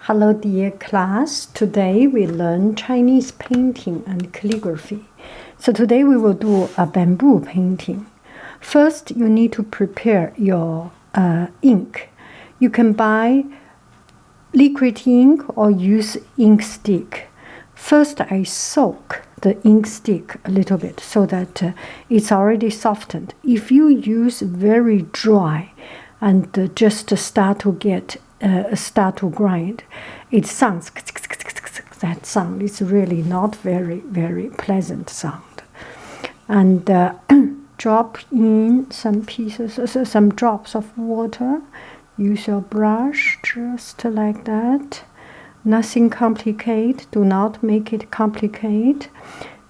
Hello dear class, today we learn Chinese painting and calligraphy. So today we will do a bamboo painting. First you need to prepare your ink. You can buy liquid ink or use ink stick. First I soak the ink stick a little bit so that it's already softened. If you use very dry and just start to grind, it sounds, that sound is really not very pleasant sound. And drop in some drops of water. Use your brush just like that. Nothing complicated. Do not make it complicated.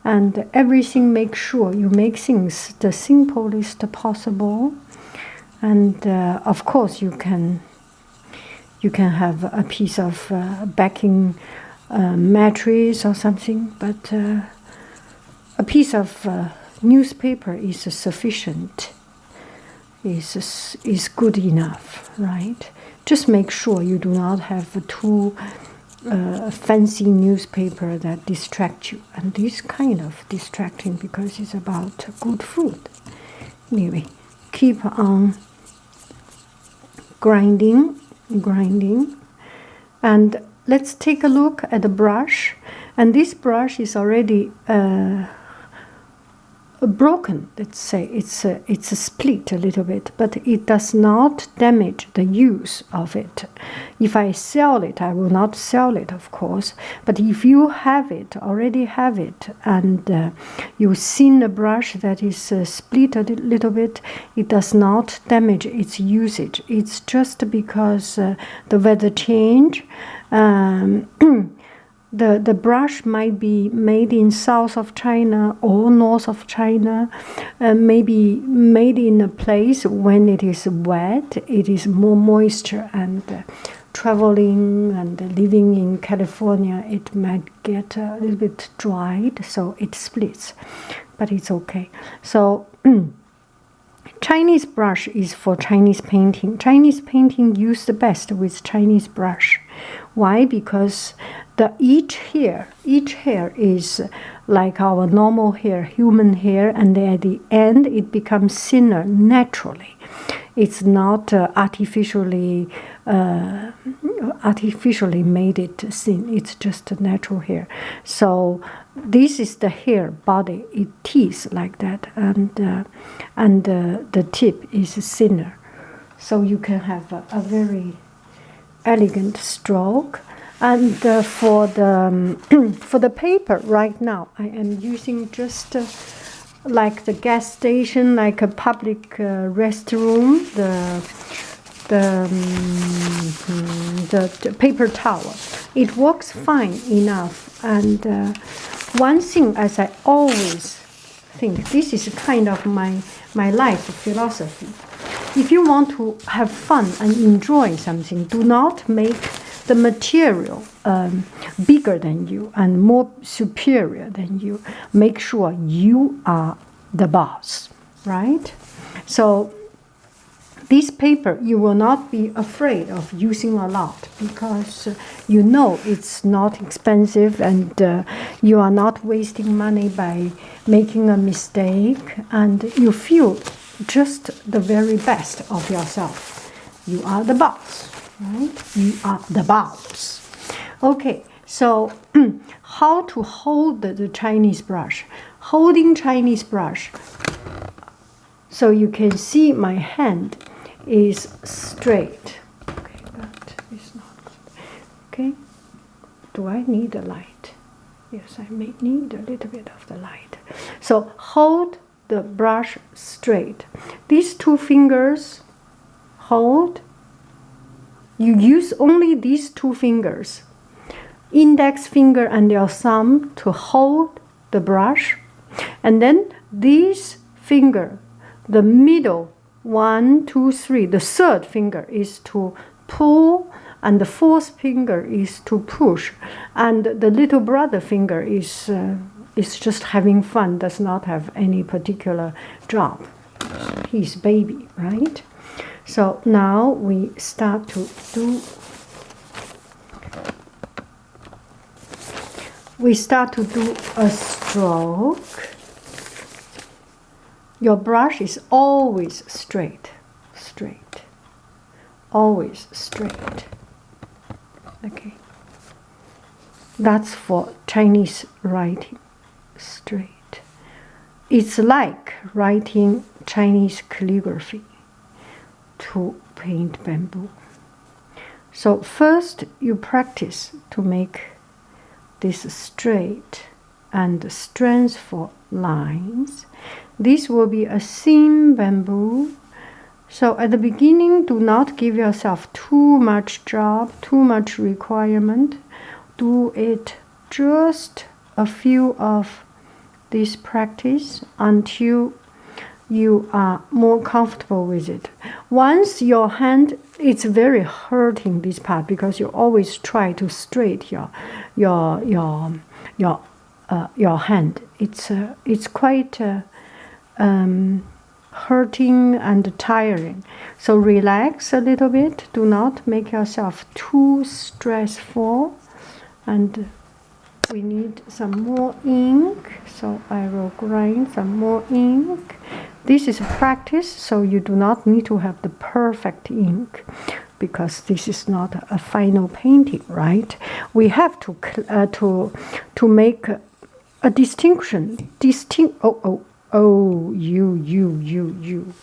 And everything, make sure you make things the simplest possible. And of course you can have a piece of backing mattress or something, but a piece of newspaper is sufficient, is good enough, right? Just make sure you do not have too fancy newspaper that distract you, and this kind of distracting because it's about good food. Anyway, keep on grinding, and let's take a look at the brush. And this brush is already broken. Let's say it's a split a little bit, but it does not damage the use of it. If I sell it, I will not sell it, of course, but if you already have it, and you've seen the brush that is split a little bit, it does not damage its usage. It's just because the weather change. The brush might be made in south of China or north of China, maybe made in a place when it is wet, it is more moisture, and traveling and living in California, it might get a little bit dried, so it splits, but it's okay. So Chinese brush is for Chinese painting. Chinese painting use the best with Chinese brush. Why? Because each hair is like our normal hair, human hair, and at the end it becomes thinner naturally. It's not artificially made it thin. It's just a natural hair. So this is the hair body. It is like that, and the tip is thinner, so you can have a very elegant stroke. And for the paper right now, I am using just like the gas station, like a public restroom, the paper towel. It works fine enough. And one thing, as I always think, this is kind of my life philosophy. If you want to have fun and enjoy something, do not make the material bigger than you and more superior than you. Make sure you are the boss, right? So this paper, you will not be afraid of using a lot because you know it's not expensive, and you are not wasting money by making a mistake, and you feel just the very best of yourself. You are the boss, right? You are the boss. Okay, so how to hold the Chinese brush? Holding Chinese brush, so you can see my hand is straight. Okay, but it's not. Okay, do I need a light? Yes, I may need a little bit of the light. So hold the brush straight. These two fingers hold. You use only these two fingers, index finger and your thumb, to hold the brush, and then this finger, the middle 1, 2, 3, the third finger is to pull, and the fourth finger is to push, and the little brother finger is just having fun, does not have any particular job. He's baby, right? So now we start to do we start to do a stroke. Your brush is always straight, straight, always straight. Okay. That's for Chinese writing, straight. It's like writing Chinese calligraphy to paint bamboo. So first you practice to make this straight and strength for lines. This will be a thin bamboo. So at the beginning, do not give yourself too much job, too much requirement. Do it just a few of this practice until you are more comfortable with it. Once your hand, it's very hurting this part because you always try to straight your hand. It's quite hurting and tiring. So relax a little bit. Do not make yourself too stressful. And we need some more ink. So I will grind some more ink. This is a practice, so you do not need to have the perfect ink because this is not a final painting, right? We have to make a distinction. You.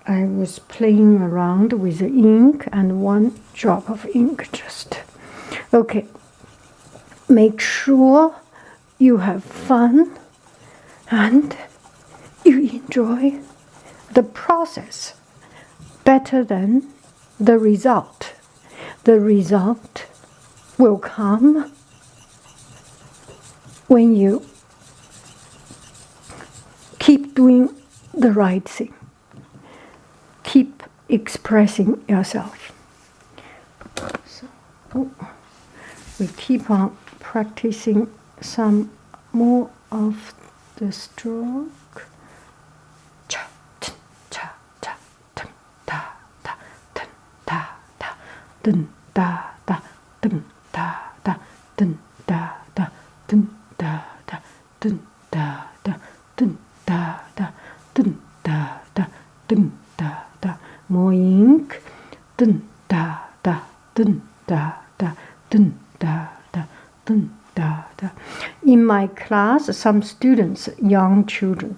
I was playing around with the ink and one drop of ink just. Okay. Make sure you have fun and you enjoy the process better than the result. The result will come when you keep doing the right thing. Keep expressing yourself. So we keep on practicing some more of the stroke. Cha, cha, cha, dun, da, da, dun, da, da, dun, da, da, dun, da, da, dun, da, da, dun, da, da, dun, da, da, dun, da, da, dun, da, da, dun, da, da. More ink. Dun, da, da, dun, da, da, dun, da, da, dun, da, da. In my class, some students, young children,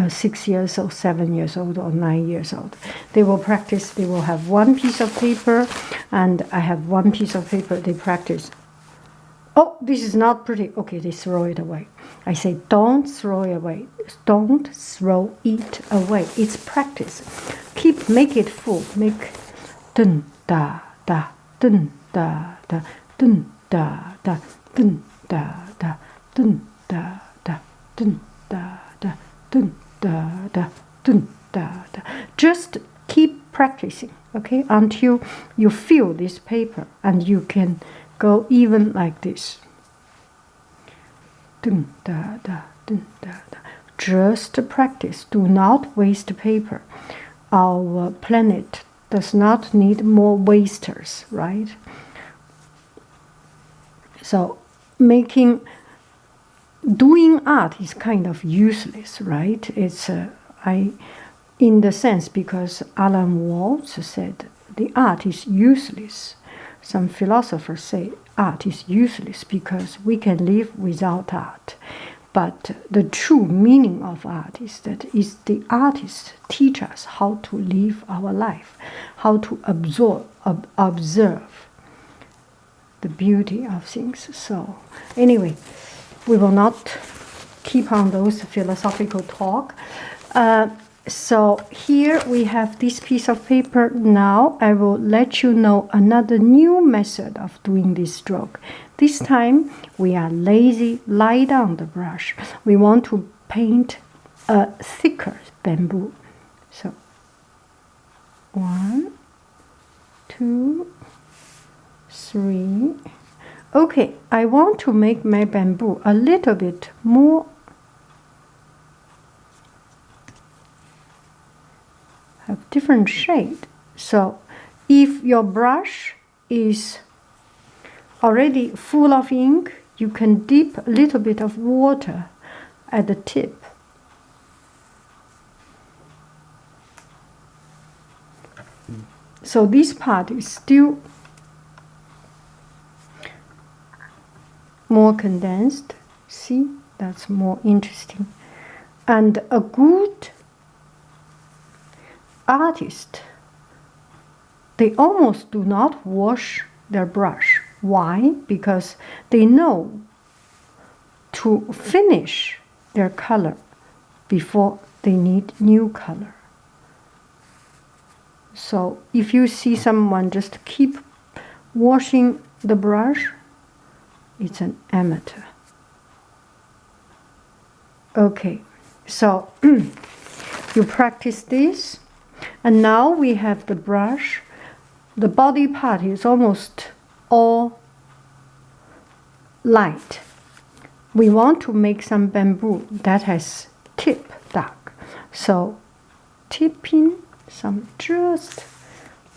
6 years old, 7 years old, or 9 years old, they will practice. They will have one piece of paper, and I have one piece of paper. They practice. Oh, this is not pretty. Okay, they throw it away. I say, don't throw it away. Don't throw it away. It's practice. Make it full. Make dun da da dun da da dun da da dun da da dun da da dun da da dun da da dun da da. Just keep practicing, okay, until you feel this paper and you can go even like this. Dun da da dun da da. Just practice. Do not waste paper. Our planet does not need more wasters, right? So doing art is kind of useless, right? It's in the sense because Alan Watts said the art is useless. Some philosophers say art is useless because we can live without art. But the true meaning of art is that the artists teach us how to live our life, how to observe the beauty of things. So anyway, we will not keep on those philosophical talk. So here we have this piece of paper. Now I will let you know another new method of doing this stroke. This time we are lazy, lie down the brush. We want to paint a thicker bamboo. So 1, 2, 3. Okay, I want to make my bamboo a little bit more have different shade. So if your brush is already full of ink, you can dip a little bit of water at the tip. So this part is still more condensed. See, that's more interesting. And a good artist, they almost do not wash their brush. Why? Because they know to finish their color before they need new color. So if you see someone just keep washing the brush, it's an amateur. Okay, so you practice this, and now we have the brush. The body part is almost all light. We want to make some bamboo that has tip dark. So tipping some, just,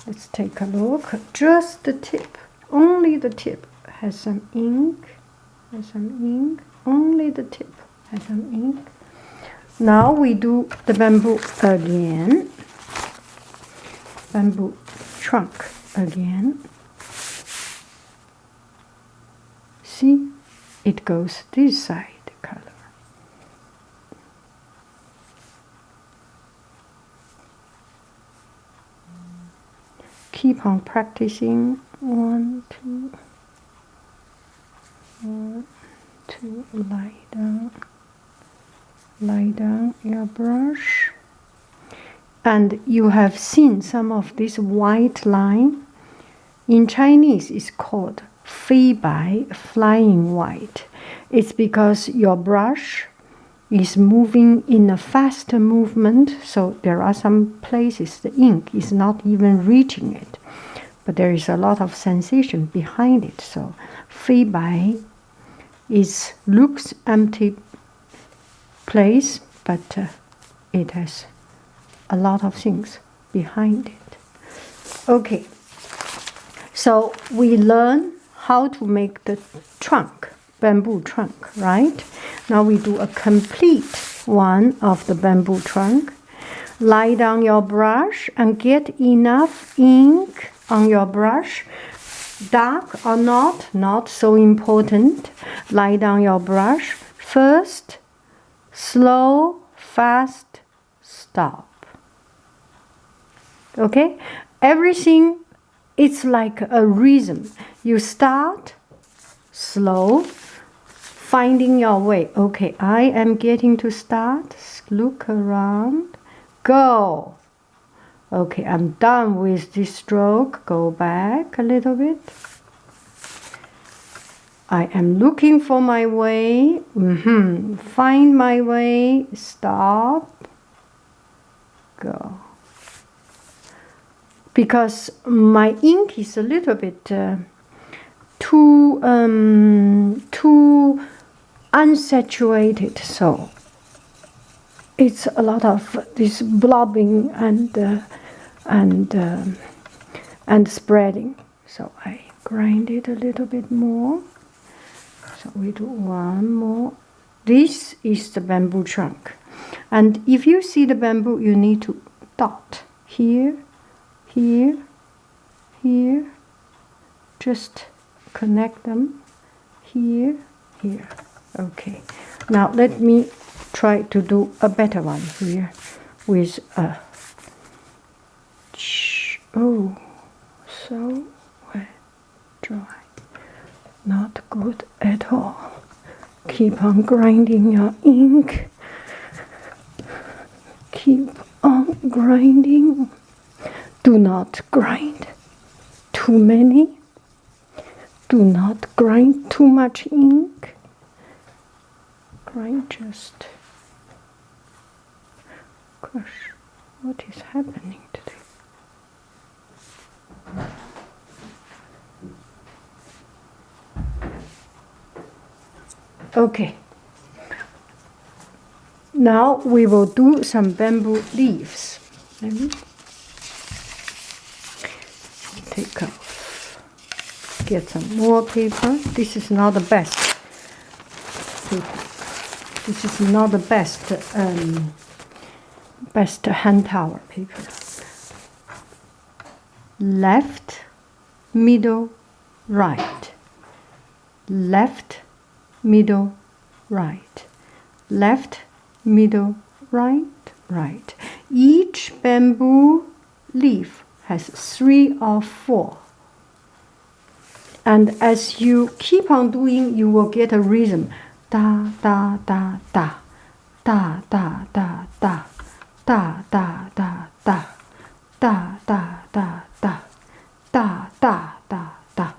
let's take a look, just the tip, only the tip has some ink, only the tip has some ink. Now we do the bamboo again, bamboo trunk again. See, it goes this side color. Keep on practicing. 1, 2, 1, 2, lie down your brush. And you have seen some of this white line. In Chinese, it's called 飞白, flying white. It's because your brush is moving in a faster movement, so there are some places the ink is not even reaching it, but there is a lot of sensation behind it. So 飞白 looks empty place, but it has a lot of things behind it. Okay, so we learn how to make the trunk, bamboo trunk, right? Now we do a complete one of the bamboo trunk. Lie down your brush and get enough ink on your brush. Dark or not so important. Lie down your brush. First, slow, fast, stop. Okay? Everything, it's like a rhythm. You start slow, finding your way. Okay, I am getting to start. Look around. Go. Okay, I'm done with this stroke. Go back a little bit. I am looking for my way. Find my way. Stop. Go. Because my ink is a little bit too unsaturated, so it's a lot of this blobbing and spreading. So I grind it a little bit more. So we do one more. This is the bamboo trunk, and if you see the bamboo, you need to dot here, here, here. Just connect them here, here. Okay. Now let me try to do a better one here with a. Oh, so wet, dry. Not good at all. Keep on grinding your ink. Keep on grinding. Do not grind too many. Do not grind too much ink. Grind just. Gosh, what is happening today? Okay. Now we will do some bamboo leaves. Let me take off. Get some more paper. This is not the best paper. This is not the best best hand towel paper. Left, middle, right. Left, middle, right. Left, middle, right, right. Each bamboo leaf has 3 or 4. And as you keep on doing, you will get a rhythm. Da, da, da, da. Da, da, da, da. Da, da, da, da. Da, da, da, da. Da, da, da, da.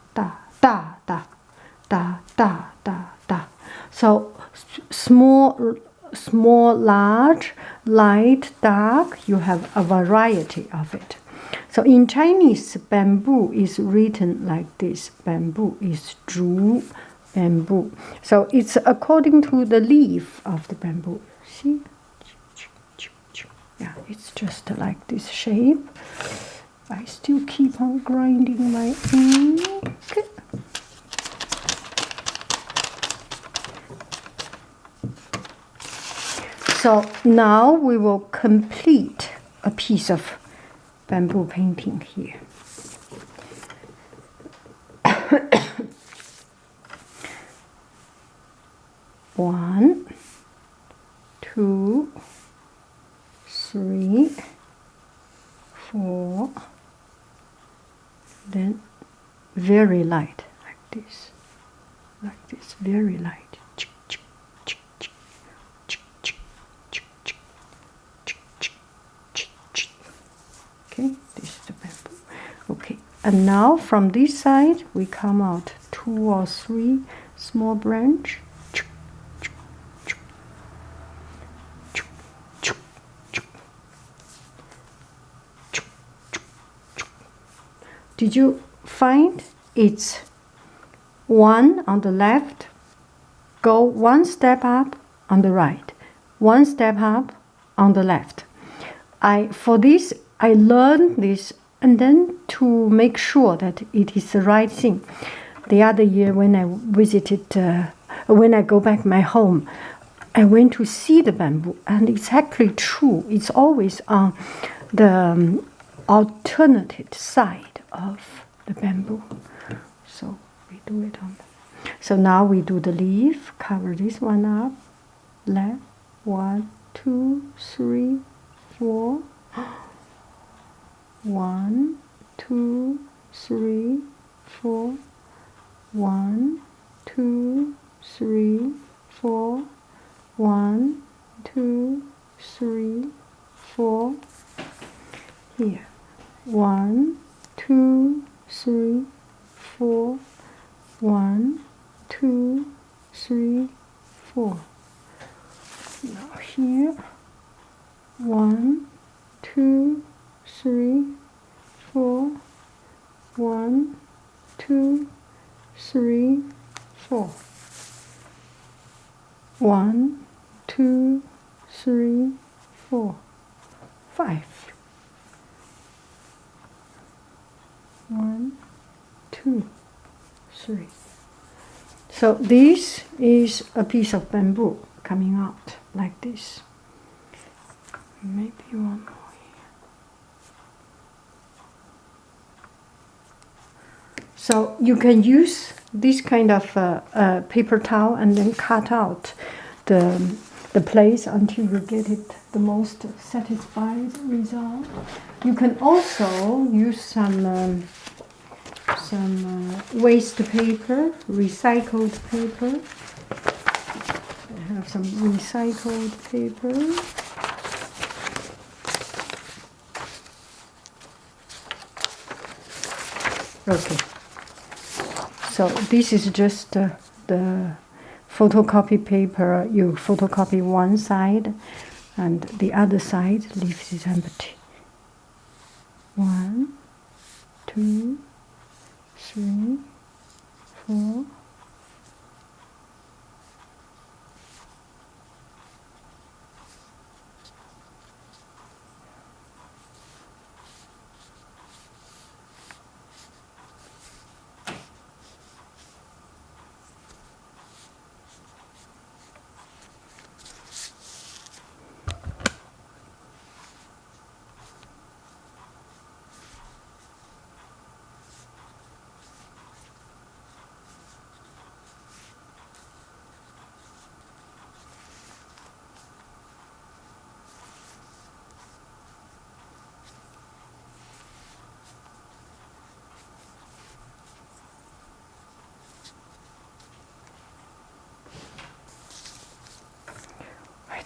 Da, da, da, da. Da, da, da, da. So small, large, light, dark, you have a variety of it. So in Chinese, bamboo is written like this. Bamboo is 竹, bamboo. So it's according to the leaf of the bamboo. See? Yeah, it's just like this shape. I still keep on grinding my ink. So now we will complete a piece of bamboo painting here. One, 2, 3, 4. Then very light, like this, very light. Okay, this is the bamboo. Okay, and now from this side we come out 2 or 3 small branch. Did you find it's 1 on the left, go 1 step up on the right, 1 step up on the left. For this, I learned this, and then to make sure that it is the right thing. The other year when I visited, when I go back my home, I went to see the bamboo, and it's actually true. It's always on the alternative side of the bamboo. So we do it on. So now we do the leaf. Cover this one up. Left. 1, 2, 3, 4. 1, 2, 3, 4. 1, 2, 3, 4. 1, 2, 3, 4. Here. 1, 2, 3, 4. 1, 2, 3, 4. Now here. 1, 2, 3, 4. 1, 2, 3, 4. 1, 2, 3, 4, 5. 1, 2, 3. So this is a piece of bamboo coming out like this. Maybe one more here. So you can use this kind of paper towel and then cut out the place until you get it the most satisfied result. You can also use some waste paper, recycled paper. I have some recycled paper. Okay. So this is just the photocopy paper. You photocopy one side and the other side leaves it empty. 1, 2, 3, 4.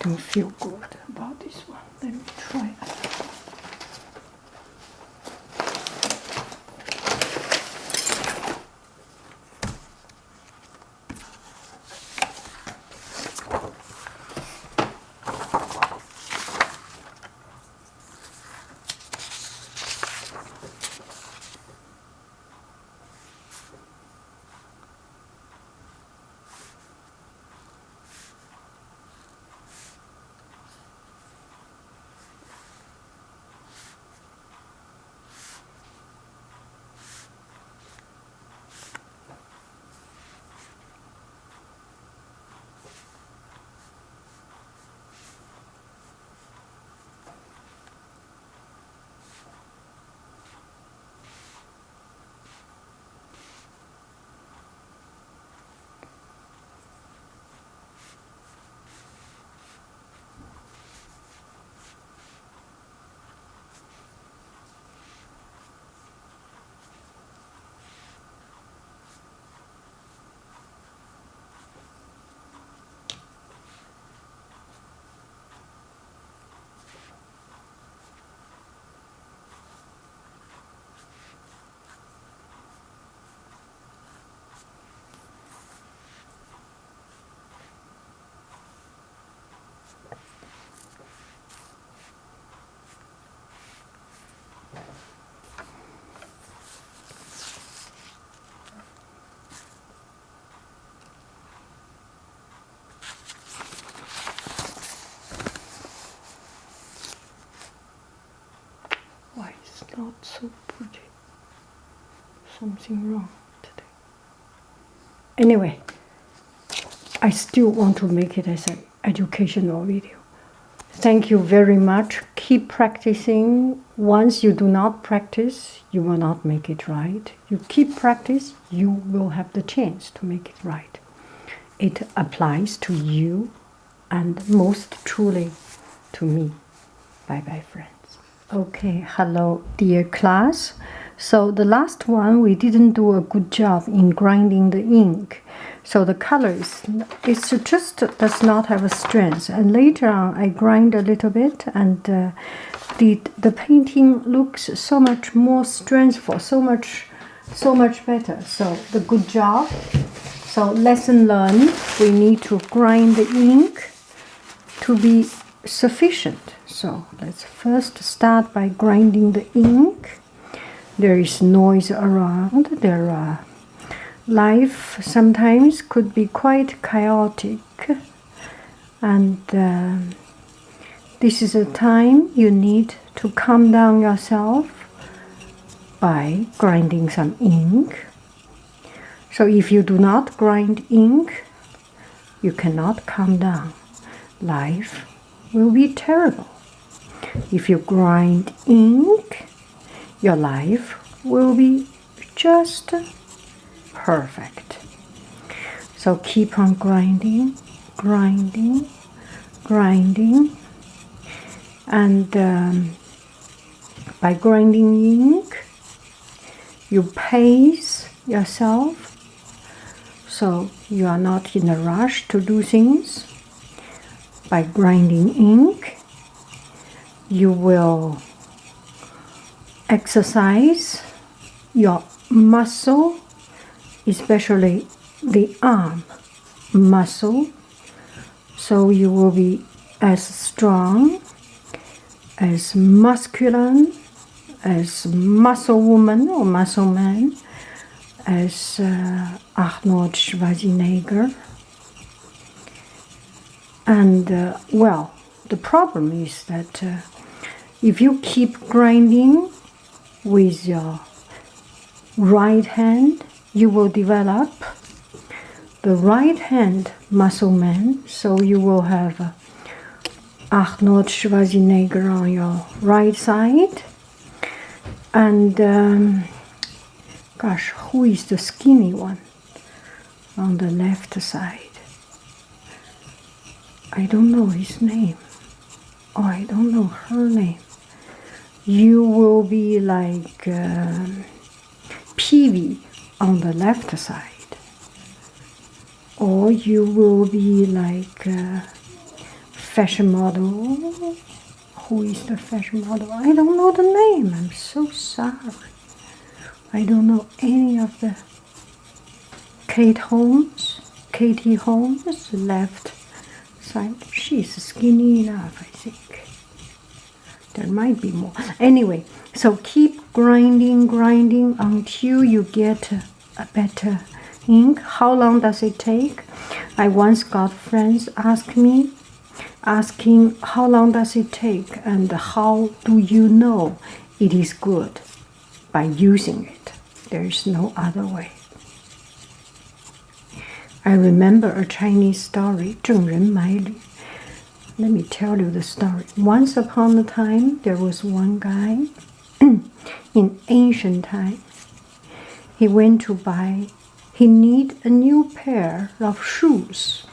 don't feel good about this one. Let me try it. Why is it not so pretty? Something wrong today. Anyway, I still want to make it as an educational video. Thank you very much. Keep practicing. Once you do not practice, you will not make it right. You keep practice, you will have the chance to make it right. It applies to you and most truly to me. Bye-bye, friends. Okay, hello, dear class. So the last one, we didn't do a good job in grinding the ink. So the colors, it's just does not have a strength. And later on, I grind a little bit, and the painting looks so much more strengthful, so much better. So the good job. So lesson learned, we need to grind the ink to be sufficient. So let's first start by grinding the ink. There is noise around. There are life sometimes could be quite chaotic, and this is a time you need to calm down yourself by grinding some ink. So if you do not grind ink, you cannot calm down. Life will be terrible. If you grind ink, your life will be just perfect. So keep on grinding, grinding, grinding, and by grinding ink, you pace yourself, so you are not in a rush to do things. By grinding ink, you will exercise your muscle, especially the arm muscle, so you will be as strong, as masculine, as muscle woman or muscle man as Arnold Schwarzenegger. And well, the problem is that if you keep grinding with your right hand, you will develop the right hand muscle man, so you will have Arnold Schwarzenegger on your right side, and gosh, who is the skinny one on the left side? I don't know his name, or I don't know her name. You will be like Peewee on the left side, or you will be like fashion model. Who is the fashion model? I don't know the name. I'm so sorry. I don't know any of the Katie Holmes, left side. She's skinny enough, I think. There might be more. Anyway, so keep grinding until you get a better ink. How long does it take? I once got friends asking how long does it take and how do you know it is good? By using it. There is no other way. I remember a Chinese story, 郑人买履. Let me tell you the story. Once upon a time, there was one guy in ancient times. He went to buy, he need a new pair of shoes.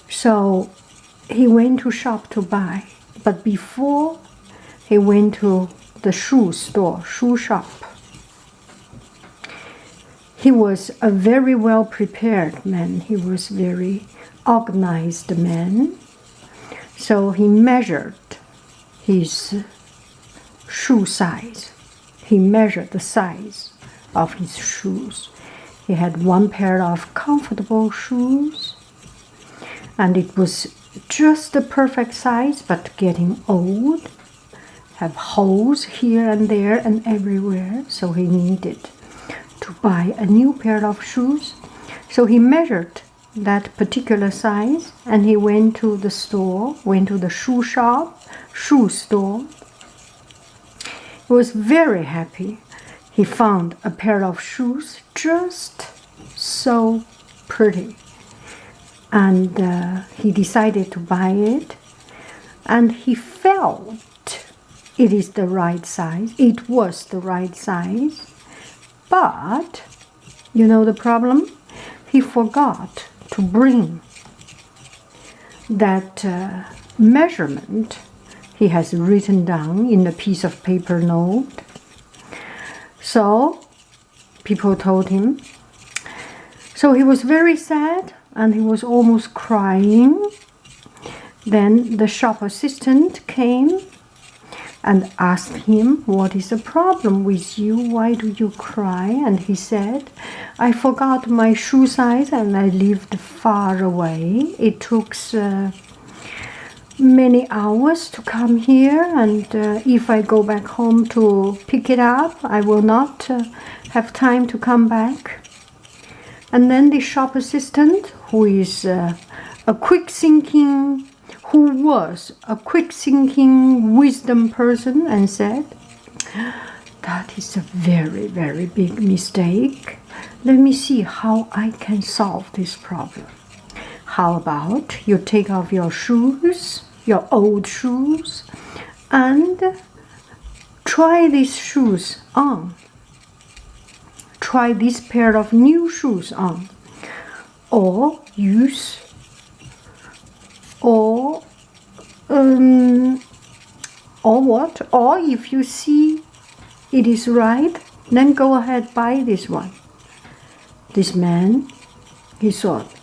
So he went to shop to buy, but before he went to the shoe store, shoe shop, he was a very well prepared man. He was very organized man. So he measured his shoe size. He measured the size of his shoes. He had one pair of comfortable shoes, and it was just the perfect size, but getting old, have holes here and there and everywhere, so he needed to buy a new pair of shoes. So he measured that particular size, and he went to the store, went to the shoe shop, shoe store. He was very happy. He found a pair of shoes just so pretty, and he decided to buy it, and he felt it is the right size. It was the right size, but you know the problem? He forgot to bring that measurement he has written down in a piece of paper note. So people told him. So he was very sad and he was almost crying. Then the shop assistant came and asked him, what is the problem with you? Why do you cry? And he said, I forgot my shoe size and I lived far away. It took many hours to come here, and if I go back home to pick it up, I will not have time to come back. And then the shop assistant, who was a quick-thinking wisdom person, and said, that is a very, very big mistake. Let me see how I can solve this problem. How about you take off your shoes, your old shoes, and try these shoes on. Try this pair of new shoes on. Or use, or what? Or if you see it is right, then go ahead, buy this one. This man, he thought,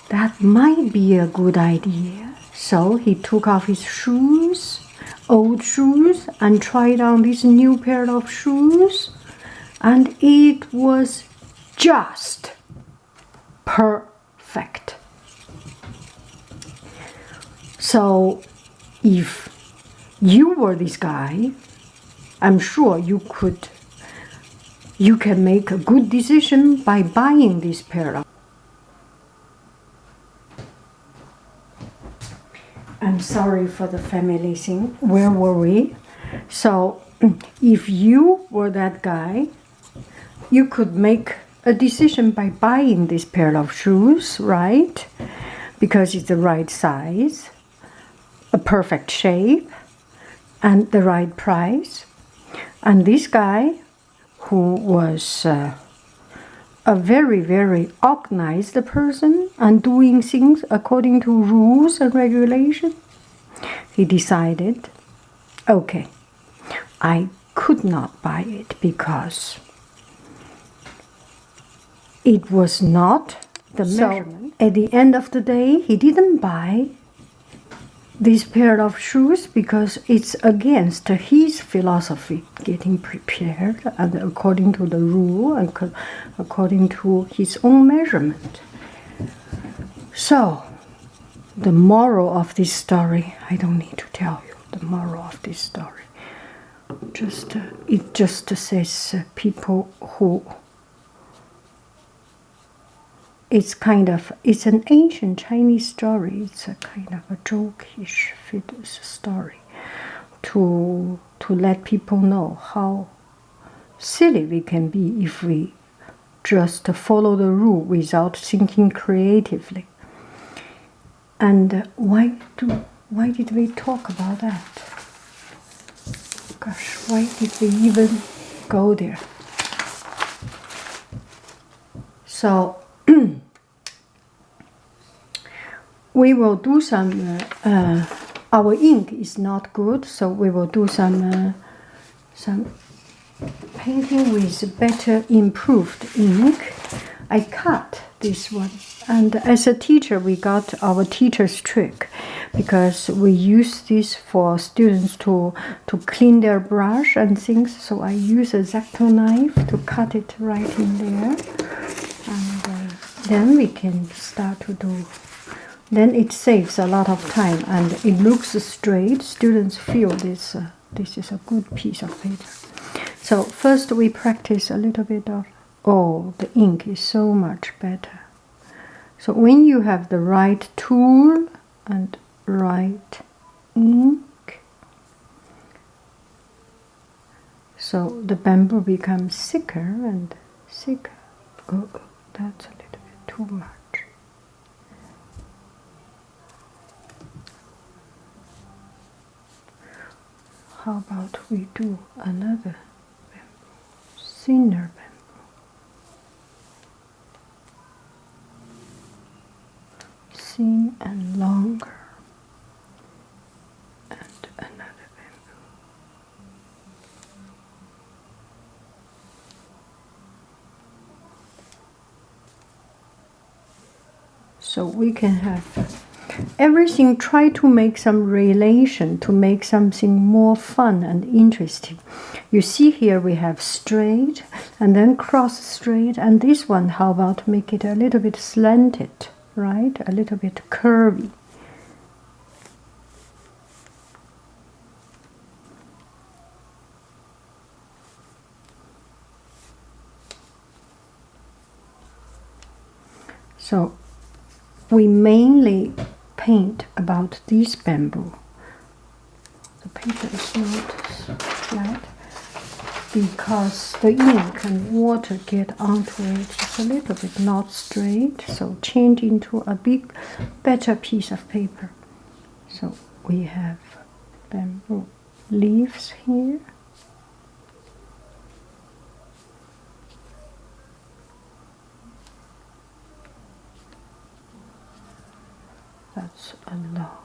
that might be a good idea. So he took off his shoes, old shoes, and tried on this new pair of shoes, and it was just perfect. So if you were this guy, I'm sure you can make a good decision by buying this pair of. I'm sorry for the family thing. Where were we? So if you were that guy, you could make a decision by buying this pair of shoes, right? Because it's the right size, a perfect shape, and the right price. And this guy, who was a very, very organized person and doing things according to rules and regulations, he decided, okay, I could not buy it because it was not the measurement. At the end of the day, he didn't buy this pair of shoes because it's against his philosophy, getting prepared and according to the rule and according to his own measurement. So, the moral of this story, I don't need to tell you the moral of this story. It just says people who, it's an ancient Chinese story. It's a kind of a jokish story to let people know how silly we can be if we just follow the rule without thinking creatively. And why did we talk about that? Gosh, why did we even go there? So we will do some. Our ink is not good, so we will do some painting with better improved ink. I cut this one, and as a teacher, we got our teacher's trick because we use this for students to clean their brush and things. So I use a X-Acto knife to cut it right in there, and then we can start to do. Then it saves a lot of time and it looks straight. Students feel this is a good piece of paper. So first we practice a little bit of. Oh, the ink is so much better. So when you have the right tool and right ink, so the bamboo becomes thicker and thicker. Oh, that's a little bit too much. How about we do another bamboo, thinner bamboo? Thin and longer, and another bamboo. So we can have everything, try to make some relation, to make something more fun and interesting. You see here we have straight and then cross straight, and this one, how about make it a little bit slanted? Right, a little bit curvy. So we mainly paint about this bamboo. The paper is not flat because the ink and water get onto it. It's a little bit not straight, so change into a better piece of paper. So we have bamboo leaves here. That's a lot.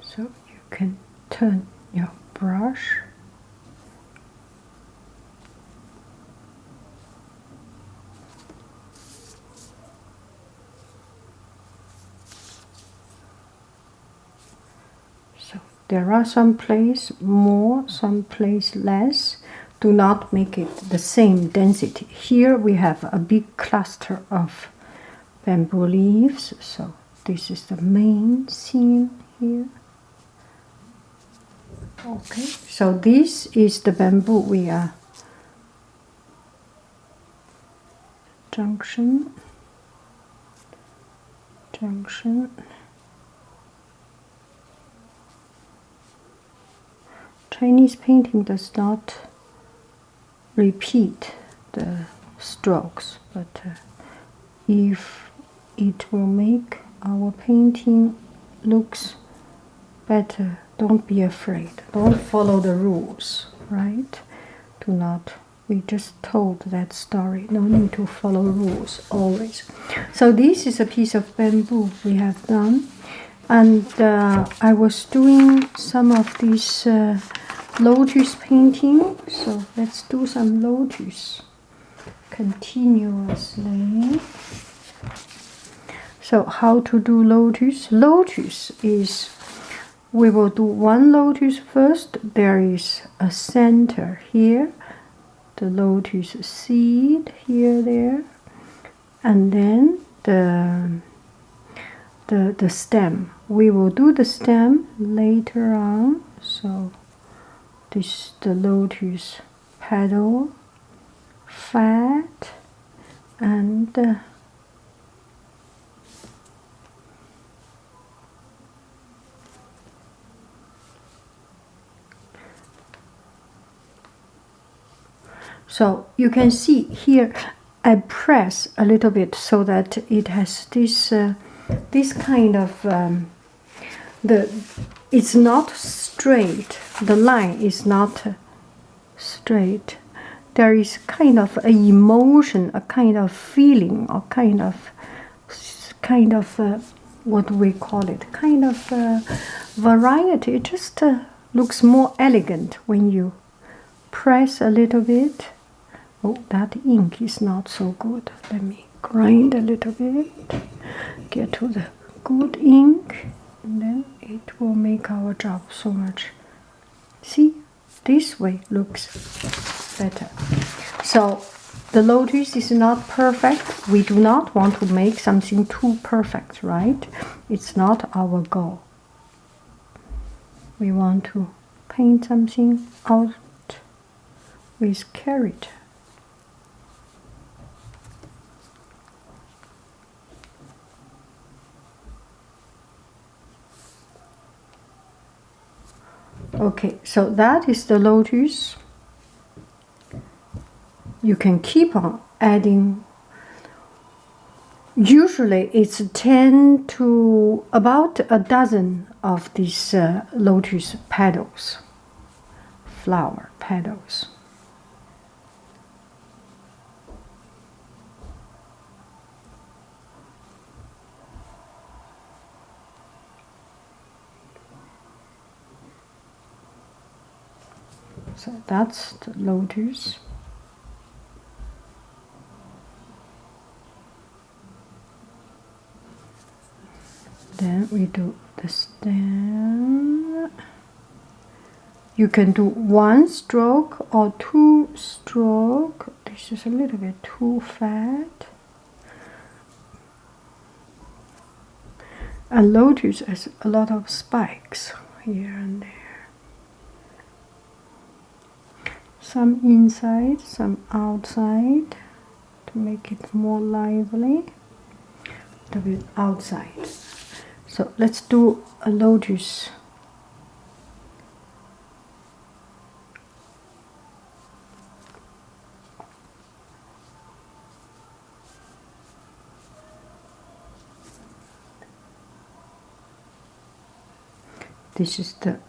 So you can turn your brush so there are some place more, some place less. Do not make it the same density. Here we have a big cluster of bamboo leaves, so this is the main theme here. Okay, so this is the bamboo we are junction, Chinese painting does not repeat the strokes, but if it will make our painting looks better, don't be afraid. Don't follow the rules, right? Do not. We just told that story. No need to follow rules always. So this is a piece of bamboo we have done. And I was doing some of these lotus painting. So let's do some lotus continuously. So how to do lotus? Lotus is, we will do one lotus first. There is a center here, the lotus seed here, there, and then the stem. We will do the stem later on. So this the lotus petal, fat, and so you can see here I press a little bit so that it has this this kind of it's not straight. The line is not straight. There is kind of a emotion, a kind of feeling, or kind of what do we call it? Kind of variety. It just looks more elegant when you press a little bit. Oh, that ink is not so good. Let me grind a little bit, get to the good ink, and then it will make our job so much. See, this way looks better. So the lotus is not perfect. We do not want to make something too perfect, right? It's not our goal. We want to paint something out with character. Okay, so that is the lotus. You can keep on adding. Usually it's 10 to about a dozen of these lotus petals, flower petals. So that's the lotus. Then we do the stem. You can do one stroke or two stroke. This is a little bit too fat. A lotus has a lot of spikes here and there. Some inside, some outside to make it more lively. A little bit outside. So let's do a lotus. This is the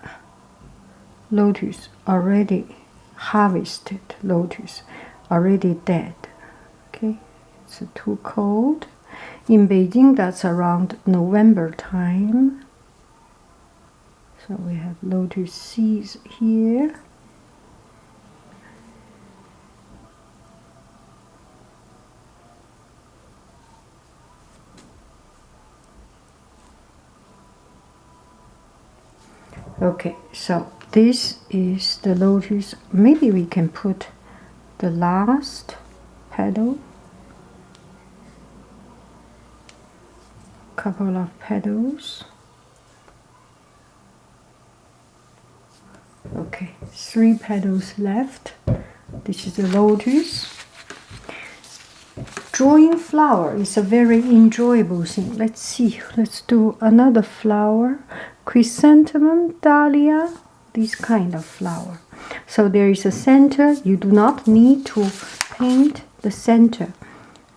lotus already harvested lotus, already dead. Okay, it's too cold. In Beijing, that's around November time. So we have lotus seeds here. Okay, so this is the lotus. Maybe we can put the last petal. Couple of petals. Okay, 3 petals left. This is the lotus. Drawing flower is a very enjoyable thing. Let's see, let's do another flower. Chrysanthemum, dahlia, this kind of flower. So there is a center. You do not need to paint the center.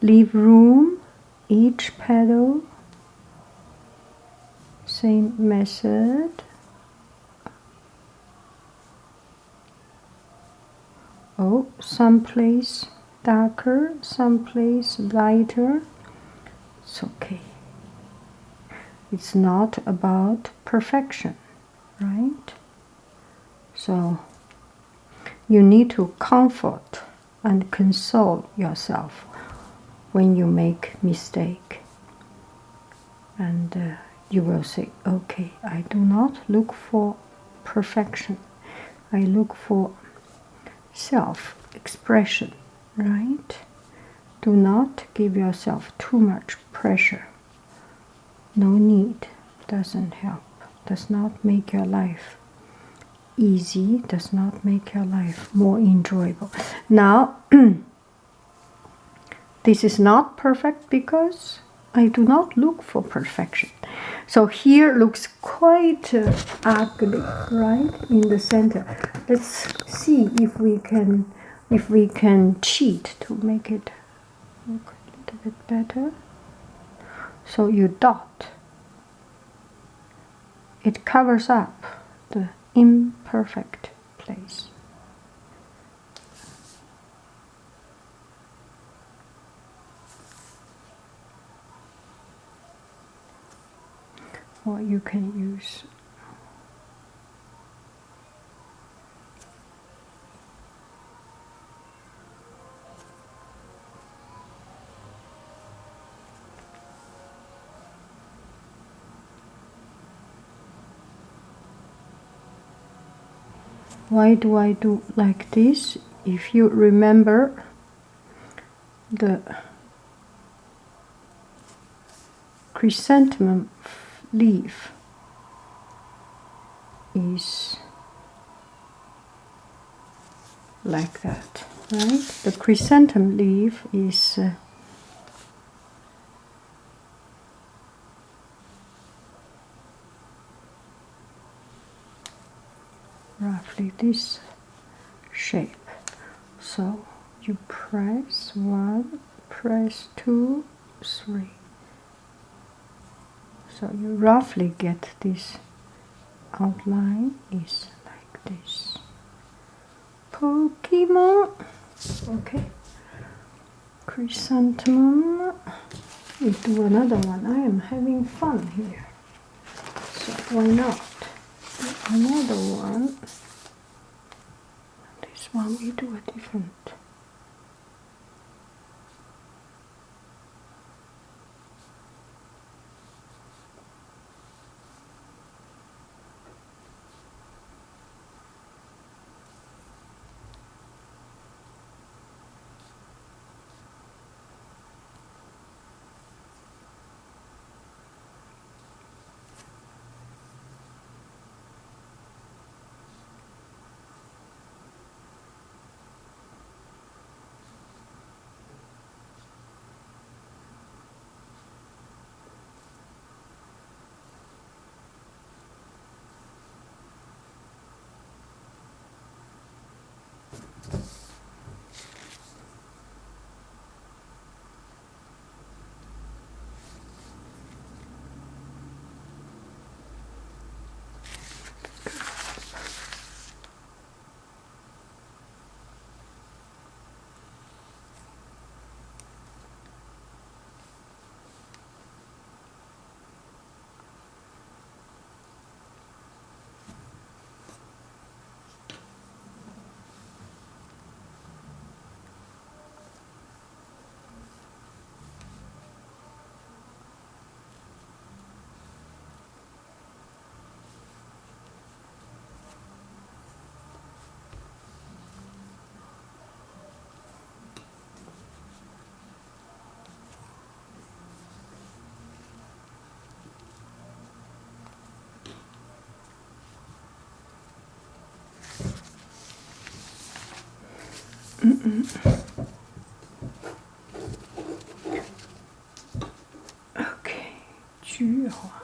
Leave room, each petal, same method. Oh, someplace darker, someplace lighter. It's okay. It's not about perfection, right? So you need to comfort and console yourself when you make mistake. And you will say, okay, I do not look for perfection. I look for self-expression, right? Do not give yourself too much pressure. No need, doesn't help, does not make your life easy, does not make your life more enjoyable. Now, this is not perfect because I do not look for perfection. So here looks quite ugly, right, in the center. Let's see if we can cheat to make it look a little bit better. So you dot. It covers up the imperfect place. Or you can use why do I do like this? If you remember, the chrysanthemum leaf is like that, right? The chrysanthemum leaf is roughly this shape. So you press 1, press 2, 3. So you roughly get this outline is like this. Pokemon. Okay. Chrysanthemum. We do another one. I am having fun here. So why not? Another one. This one we do a different. Okay, 菊花。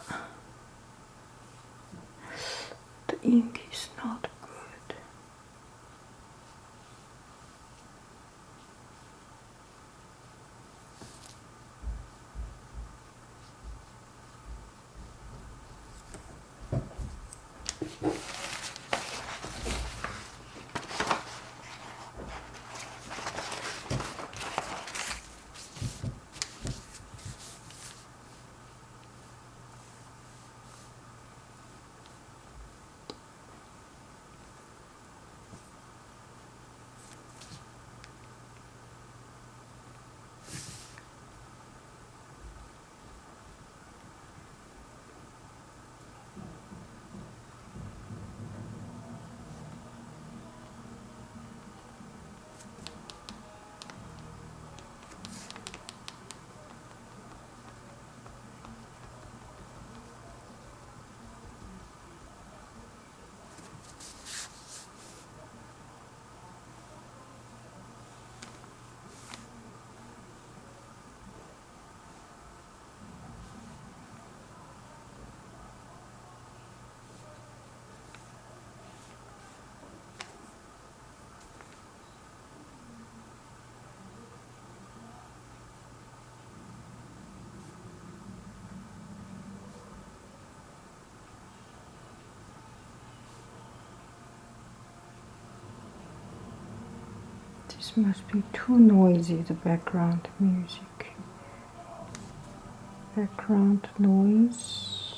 The ink is not good. This must be too noisy, the background music. Background noise.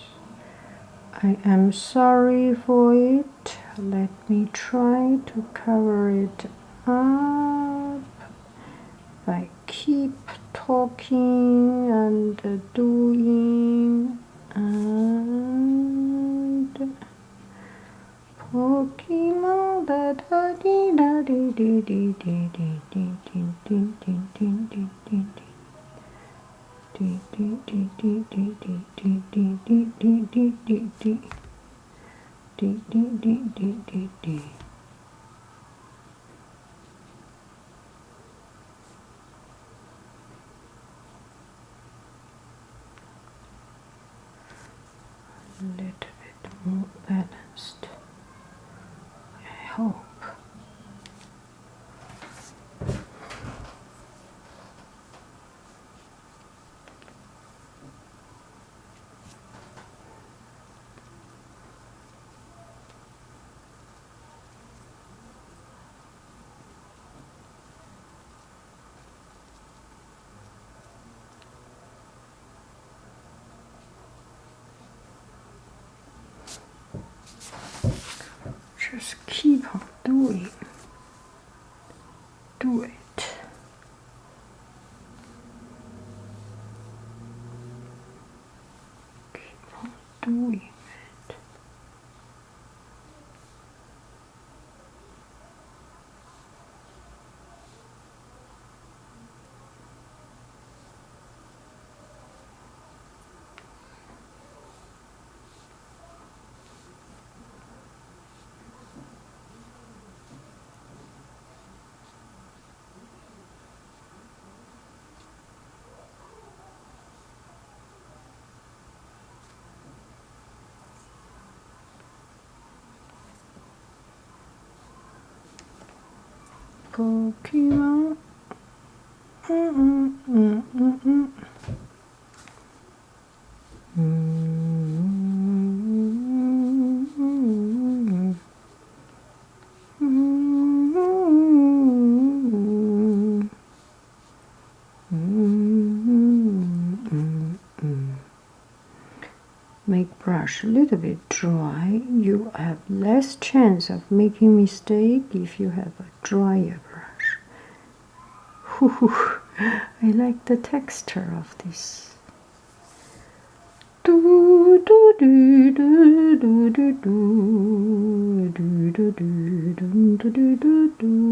I am sorry for it. Let me try to cover it up. I keep talking and doing and Pokemon da da dee da dee dee dee dee dee dee dee dee dee dee dee dee. A little bit more balanced, I hope. Just keep on doing. Do it. Keep on doing it. Pokemon. Make brush a little bit dry. You have less chance of making mistake if you have a drier brush. I like the texture of this. Do do do do do do do do do do do do do do do do.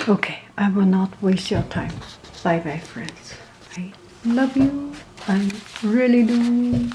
Okay, I will not waste your time. Bye bye, friends. I love you. I really do.